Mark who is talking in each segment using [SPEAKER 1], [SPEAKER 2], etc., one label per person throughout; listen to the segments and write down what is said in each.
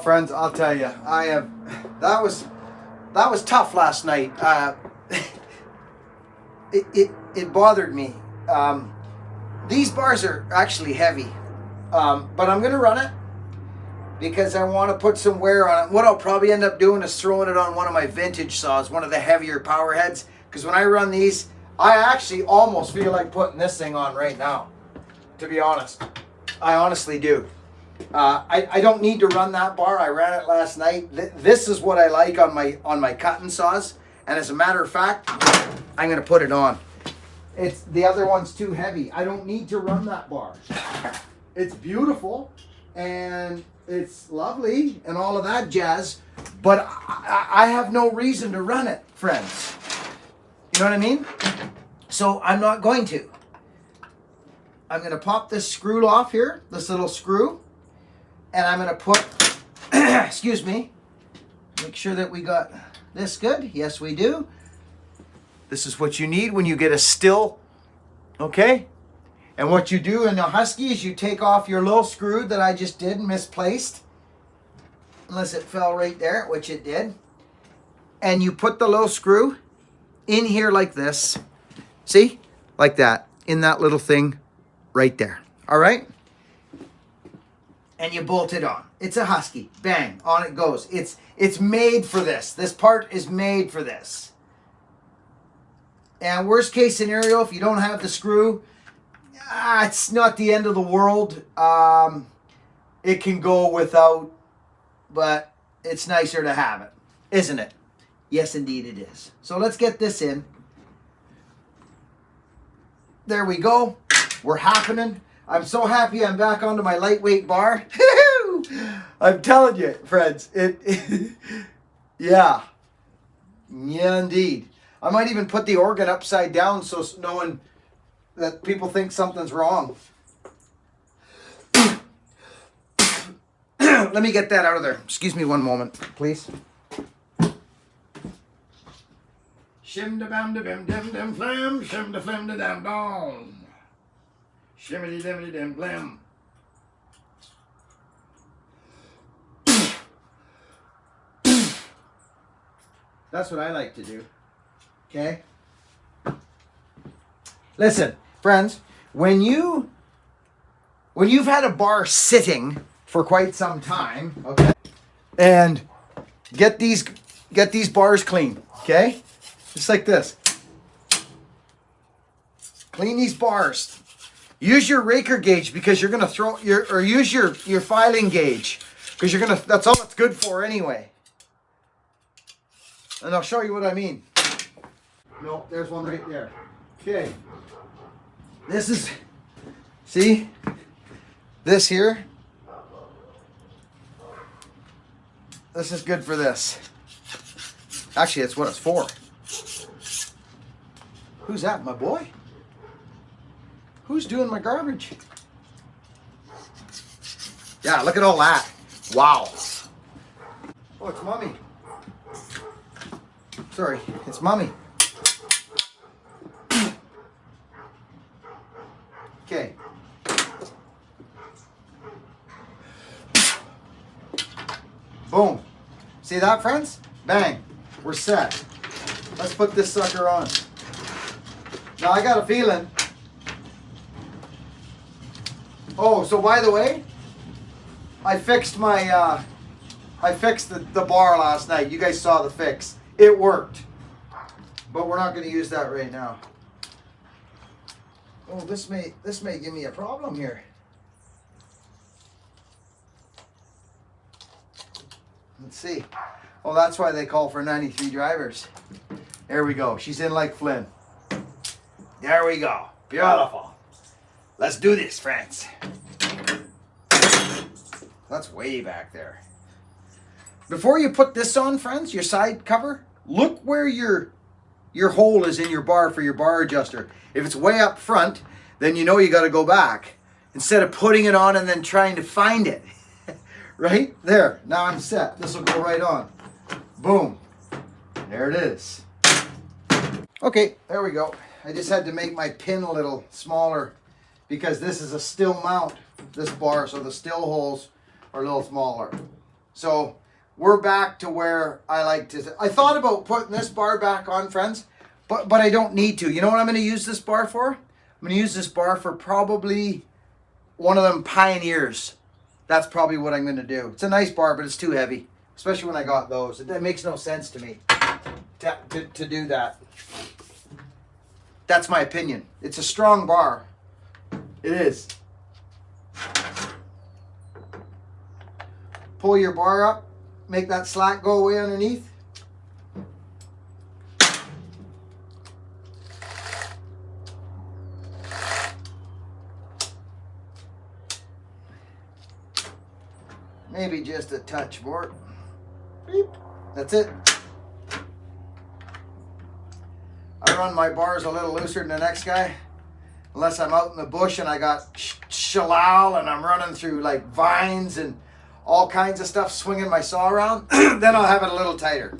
[SPEAKER 1] friends, I'll tell you, that was tough last night. It bothered me. These bars are actually heavy, but I'm gonna run it because I want to put some wear on it. What I'll probably end up doing is throwing it on one of my vintage saws, one of the heavier power heads, because when I run these, I actually almost feel like putting this thing on right now, to be honest. I honestly do. I don't need to run that bar. I ran it last night. This is what I like on my cutting saws, and as a matter of fact, I'm going to put it on. The other one's too heavy. I don't need to run that bar. It's beautiful, and it's lovely, and all of that jazz, but I have no reason to run it, friends. You know what I mean? So I'm not going to. I'm going to pop this screw off here, this little screw, and I'm going to put, excuse me, make sure that we got this good. Yes, we do. This is what you need when you get a still, okay? And what you do in the Husky is you take off your little screw that I just did and misplaced, unless it fell right there, which it did. And you put the little screw in here like this. See? Like that. In that little thing right there. All right? And you bolt it on. It's a Husky. Bang. On it goes. It's made for this. This part is made for this. And worst case scenario, if you don't have the screw, it's not the end of the world. It can go without, but it's nicer to have it, isn't it? Yes, indeed it is. So let's get this in. There we go. We're happening. I'm so happy I'm back onto my lightweight bar. I'm telling you, friends. Yeah. Yeah, indeed. I might even put the organ upside down so no one, that people think something's wrong. Let me get that out of there. Excuse me one moment, please. Shim da bam da bim dim dim flam, shim da flim da dam dong. Shimmity dimity dim blam. That's what I like to do. Okay? Listen, friends, when you've had a bar sitting for quite some time, okay, and get these bars clean, okay? Just like this. Clean these bars. Use your raker gauge because you're gonna use your filing gauge because that's all it's good for anyway. And I'll show you what I mean. No, there's one right there. Okay. This is, see, this here. This is good for this. Actually, that's what it's for. Who's that, my boy? Who's doing my garbage? Yeah, look at all that. Wow. Oh, it's Mommy. Sorry, it's Mommy. Okay. Boom. See that, friends? Bang. We're set. Let's put this sucker on. Now I got a feeling. Oh, so by the way, I fixed the bar last night. You guys saw the fix. It worked. But we're not going to use that right now. Oh, this may give me a problem here. Let's see. Oh, that's why they call for 93 drivers. There we go. She's in like Flynn. There we go. Beautiful. Let's do this, friends. That's way back there. Before you put this on, friends, your side cover, look where your hole is in your bar for your bar adjuster. If it's way up front, then you know you got to go back instead of putting it on and then trying to find it. Right there. Now I'm set. This will go right on. Boom. There it is. Okay, there we go. I just had to make my pin a little smaller because this is a still mount, this bar, so the still holes are a little smaller. So we're back to where I like to. I thought about putting this bar back on, friends, but I don't need to. You know what I'm going to use this bar for? I'm going to use this bar for probably one of them Pioneers. That's probably what I'm going to do. It's a nice bar, but it's too heavy, especially when I got those. It makes no sense to me to do that. That's my opinion. It's a strong bar. It is. Pull your bar up, make that slack go away underneath. Maybe just a touch more. Beep. That's it. I run my bars a little looser than the next guy. Unless I'm out in the bush and I got shallal and I'm running through like vines and all kinds of stuff, swinging my saw around, then I'll have it a little tighter.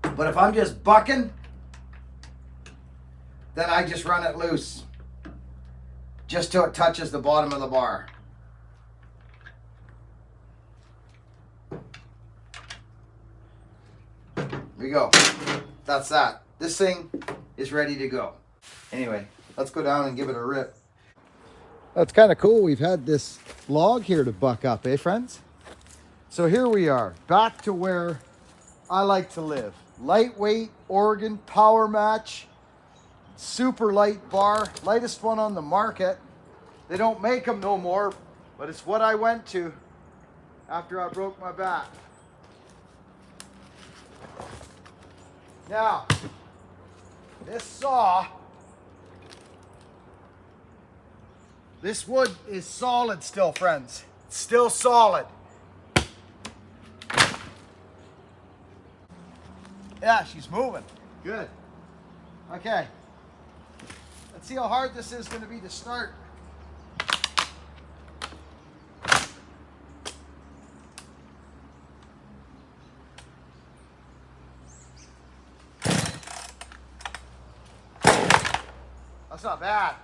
[SPEAKER 1] But if I'm just bucking, then I just run it loose. Just till it touches the bottom of the bar. There we go. That's that. This thing is ready to go. Anyway, let's go down and give it a rip. That's kind of cool. We've had this log here to buck up, eh, friends? So here we are, back to where I like to live. Lightweight Oregon power match, super light bar, lightest one on the market. They don't make them no more, but it's what I went to after I broke my back. Now, this saw, this wood is solid still, friends. It's still solid. Yeah, she's moving. Good. Okay. Let's see how hard this is going to be to start. That's not bad.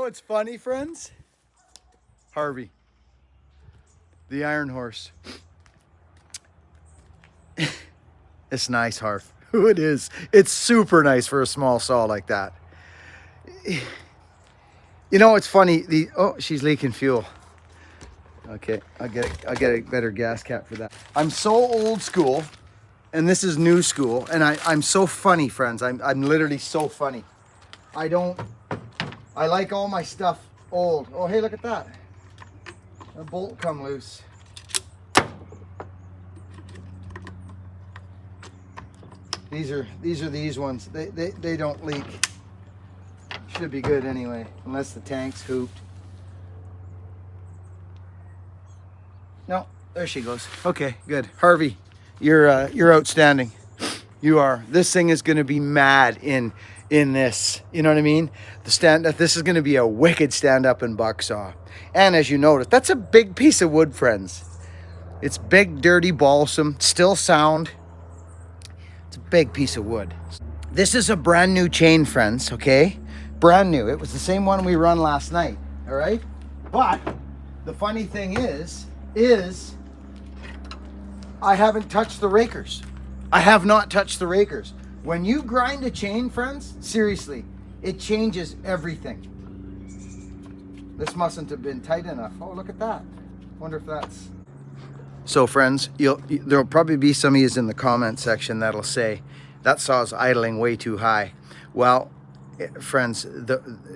[SPEAKER 1] what's funny, friends? Harvey, the Iron Horse. It's nice, Harv. It is. It's super nice for a small saw like that. You know, it's funny. Oh, she's leaking fuel. Okay, I'll get a better gas cap for that. I'm so old school, and this is new school, and I'm so funny, friends. I'm literally so funny. I like all my stuff old. Oh, hey, look at that. A bolt come loose. These are these ones. They don't leak. Should be good anyway, unless the tank's hooped. No, there she goes. Okay, good. Harvey, you're outstanding. You are. This thing is going to be mad in this. You know what I mean? This is going to be a wicked stand-up and buck saw. And as you notice, that's a big piece of wood, friends. It's big, dirty, balsam, still sound. It's a big piece of wood. This is a brand new chain, friends, okay? Brand new. It was the same one we run last night, all right? But the funny thing is I haven't touched the rakers. I have not touched the rakers. When you grind a chain, friends, seriously, it changes everything. This mustn't have been tight enough. Oh, look at that. Wonder if that's... So friends, there'll probably be some of you in the comment section that'll say, that saw's idling way too high. Well, friends,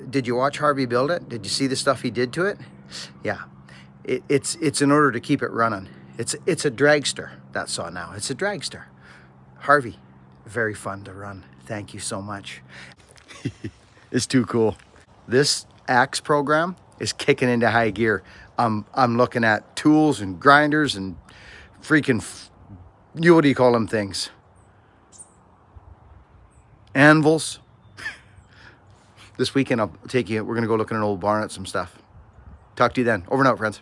[SPEAKER 1] did you watch Harvey build it? Did you see the stuff he did to it? Yeah, it's in order to keep it running. It's a dragster, that saw now. It's a dragster. Harvey, very fun to run. Thank you so much. It's too cool. This axe program is kicking into high gear. I'm looking at tools and grinders and freaking, what do you call them things? Anvils. This weekend I'll take you, we're gonna go look in an old barn at some stuff. Talk to you then. Over and out, friends.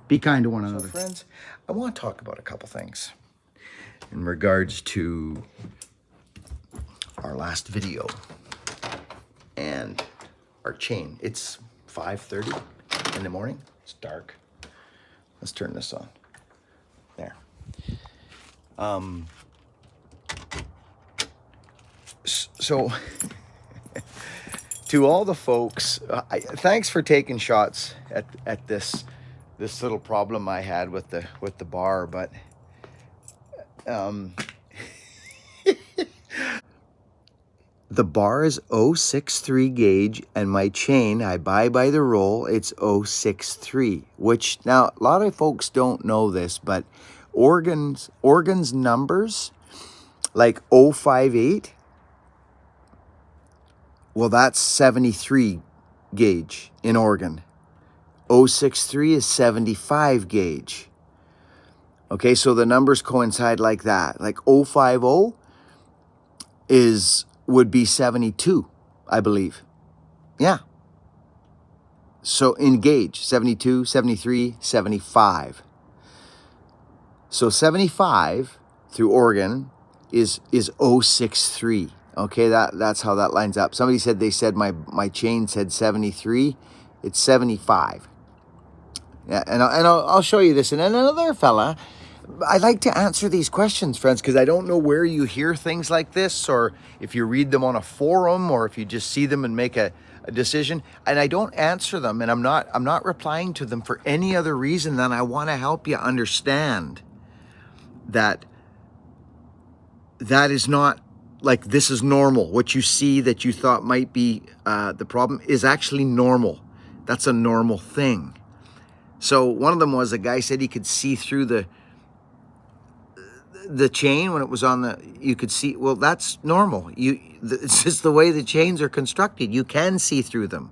[SPEAKER 1] Be kind to one another. So, friends, I want to talk about a couple things in regards to our last video and our chain. It's 5:30 in the morning. It's dark. Let's turn this on. There. So to all the folks, thanks for taking shots at this little problem I had with the bar, but the bar is 063 gauge, and my chain I buy by the roll. It's 063, which now a lot of folks don't know this, but organs numbers like 058. Well, that's 73 gauge in Oregon. 063 is 75 gauge. Okay, so the numbers coincide like that. Like 050 would be 72, I believe. Yeah. So in gauge, 72, 73, 75. So 75 through Oregon is 063. Okay, that's how that lines up. Somebody said they said my chain said 73. It's 75. Yeah, and I'll show you this. And then another fella, I like to answer these questions, friends, because I don't know where you hear things like this, or if you read them on a forum, or if you just see them and make a decision. And I don't answer them, and I'm not replying to them for any other reason than I want to help you understand that is not like this is normal. What you see that you thought might be the problem is actually normal. That's a normal thing. So one of them was a guy said he could see through the chain when it was on you could see. Well, that's normal. It's just the way the chains are constructed. You can see through them.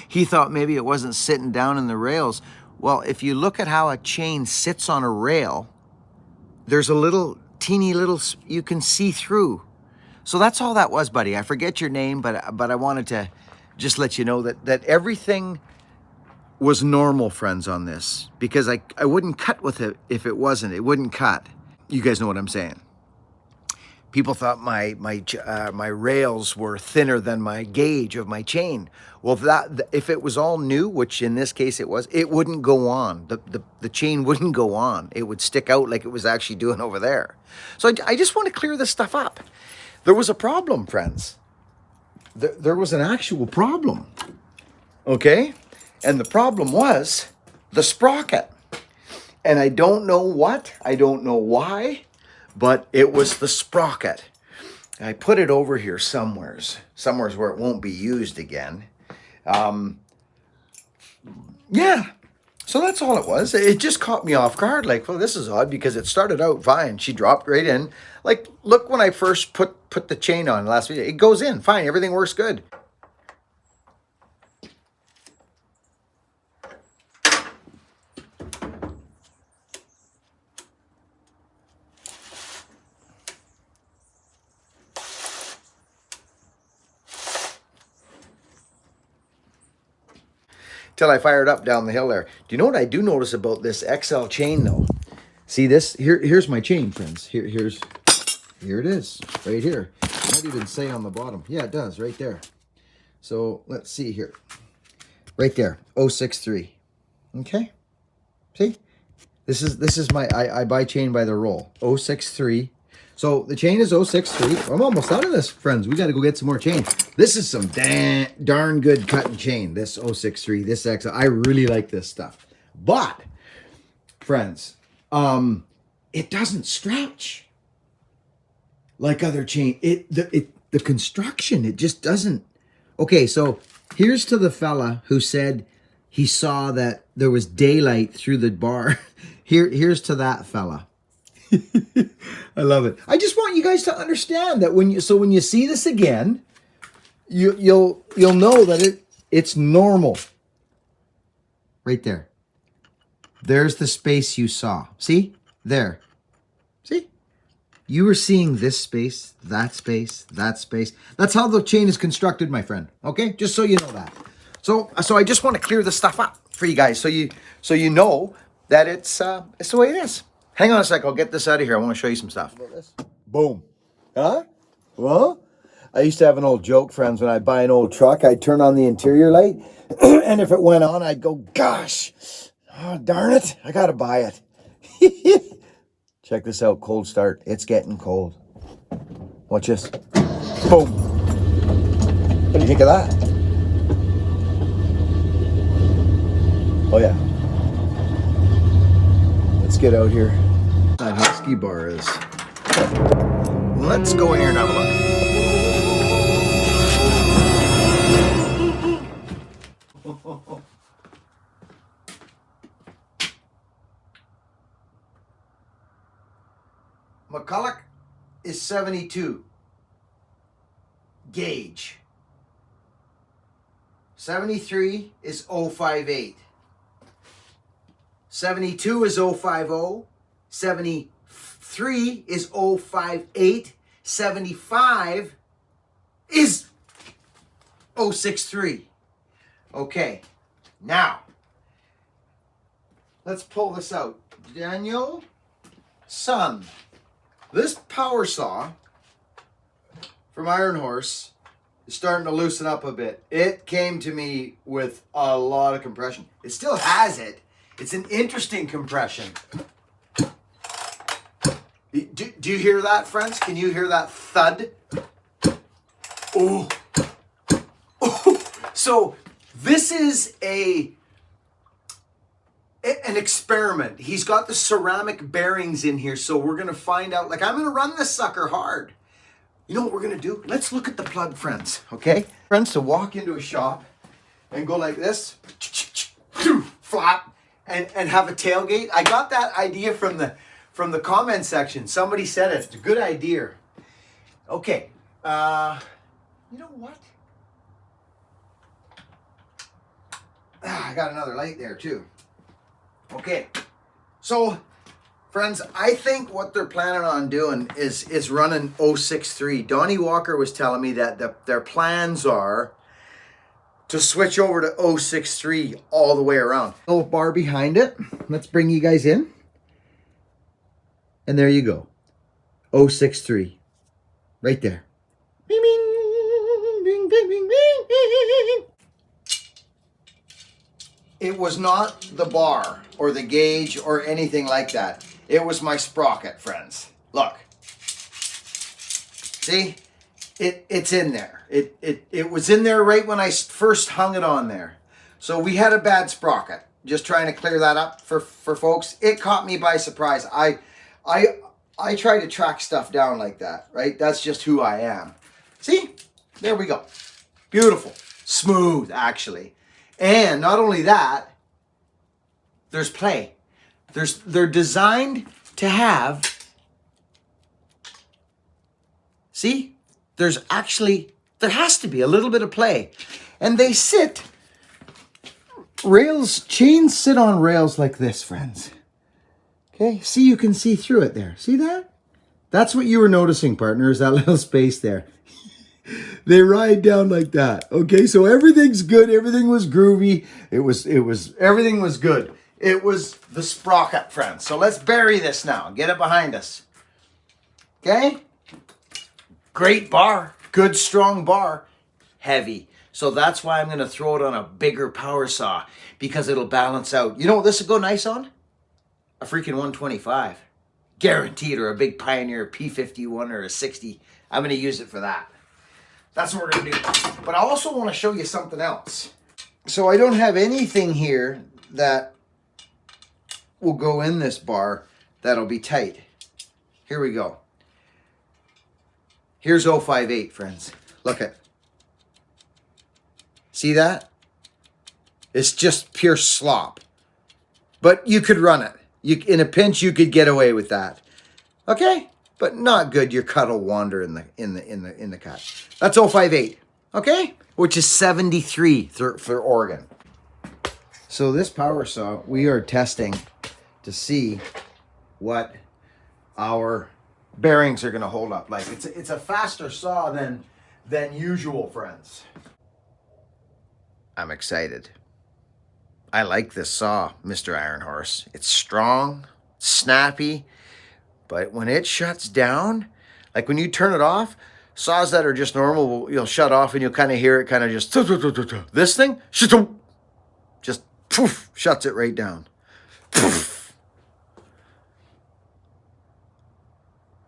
[SPEAKER 1] He thought maybe it wasn't sitting down in the rails. Well, if you look at how a chain sits on a rail, there's a teeny little, you can see through. So that's all that was, buddy. I forget your name, but I wanted to just let you know that everything was normal, friends, on this, because I wouldn't cut with it if it wasn't. It wouldn't cut. You guys know what I'm saying. People thought my rails were thinner than my gauge of my chain. Well, if it was all new, which in this case it was, it wouldn't go on. The chain wouldn't go on. It would stick out like it was actually doing over there. So I just want to clear this stuff up. There was a problem, friends. There was an actual problem. Okay? And the problem was the sprocket. And I don't know what, I don't know why, but it was the sprocket. I put it over here somewheres where it won't be used again. Yeah, so that's all it was. It just caught me off guard. Like, well, this is odd because it started out fine. She dropped right in. Like, look when I first put the chain on last video. It goes in fine. Everything works good. Till I fired up down the hill there. Do you know what I do notice about this XL chain though? See this? Here's my chain, friends. Here it is, right here. It might even say on the bottom. Yeah, it does, right there. So let's see here. Right there, 063. Okay? See? This is my, I buy chain by the roll. 063. So the chain is 063. I'm almost out of this, friends. We got to go get some more chain. This is some darn good cutting chain. This 063, this XL. I really like this stuff. But, friends, it doesn't stretch like other chain. The construction, it just doesn't. Okay, so here's to the fella who said he saw that there was daylight through the bar. Here's to that fella. I love it. I just want you guys to understand that when you see this again, you'll know that it's normal. Right there. There's the space you saw. See? There. See? You were seeing this space, that space, that space. That's how the chain is constructed, my friend. Okay? Just so you know that. So I just want to clear this stuff up for you guys so you know that it's the way it is. Hang on a sec, I'll get this out of here. I want to show you some stuff. Boom. Huh? Well, I used to have an old joke, friends, when I'd buy an old truck, I'd turn on the interior light, and if it went on, I'd go, gosh, oh, darn it, I gotta buy it. Check this out, cold start. It's getting cold. Watch this. Boom. What do you think of that? Oh, yeah. Let's get out here. That Husky bar is. Let's go in here and have a look. McCulloch is 72 gauge. 73 is 058. 72 is 050, 73 is 058, 75 is 063. Okay, now, let's pull this out. Daniel, son, this power saw from Iron Horse is starting to loosen up a bit. It came to me with a lot of compression. It still has it. It's an interesting compression. Do you hear that, friends? Can you hear that thud? Oh. So this is an experiment. He's got the ceramic bearings in here, so we're going to find out. Like, I'm going to run this sucker hard. You know what we're going to do? Let's look at the plug, friends, okay? Friends, to walk into a shop and go like this, flap, and have a tailgate. I got that idea from the comment section. Somebody said it. It's a good idea. Okay. You know what? I got another light there too. Okay. So, friends, I think what they're planning on doing is running 063. Donnie Walker was telling me that their plans are to switch over to 063 all the way around. Little bar behind it. Let's bring you guys in. And there you go. 063. Right there. Bing, bing, bing, bing, bing, bing, bing. It was not the bar or the gauge or anything like that. It was my sprocket, friends. Look. See? It's in there. It was in there right when I first hung it on there. So we had a bad sprocket. Just trying to clear that up for folks. It caught me by surprise. I try to track stuff down like that, right? That's just who I am. See? There we go. Beautiful. Smooth, actually. And not only that, there's play. They're designed to have, see? There has to be a little bit of play. And they chains sit on rails like this, friends. Okay, see, you can see through it there. See that? That's what you were noticing, partner, is that little space there. They ride down like that. Okay, so everything's good. Everything was groovy. Everything was good. It was the sprocket, friends. So let's bury this now. Get it behind us. Okay? Great bar. Good, strong bar. Heavy. So that's why I'm going to throw it on a bigger power saw, because it'll balance out. You know what this would go nice on? A freaking 125. Guaranteed. Or a big Pioneer P51 or a 60. I'm going to use it for that. That's what we're going to do. But I also want to show you something else. So I don't have anything here that will go in this bar that'll be tight. Here we go. Here's 058, friends. Look at. See that? It's just pure slop. But you could run it. In a pinch, you could get away with that. Okay? But not good. Your cut will wander in the cut. That's 058. Okay? Which is 73 for Oregon. So this power saw, we are testing to see what our bearings are going to hold up like. It's a faster saw than usual, friends. I'm excited. I like this saw, Mr. Iron Horse. It's strong, snappy, but when it shuts down, like when you turn it off, saws that are just normal, you'll shut off and you'll kind of hear it kind of just, this thing, just poof, shuts it right down. Poof.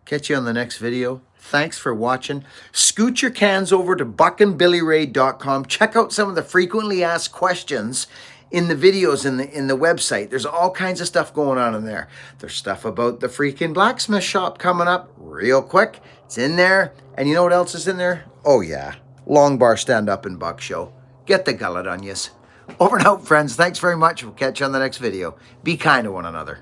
[SPEAKER 1] Catch you on the next video. Thanks for watching. Scoot your cans over to buckandbillyray.com. Check out some of the frequently asked questions in the videos in the website. There's all kinds of stuff going on in there. There's stuff about the freaking blacksmith shop coming up real quick. It's in there. And you know what else is in there? Oh yeah, long bar stand up and buck show. Get the gullet onions. Over and out, friends. Thanks very much. We'll catch you on the next video. Be kind to one another.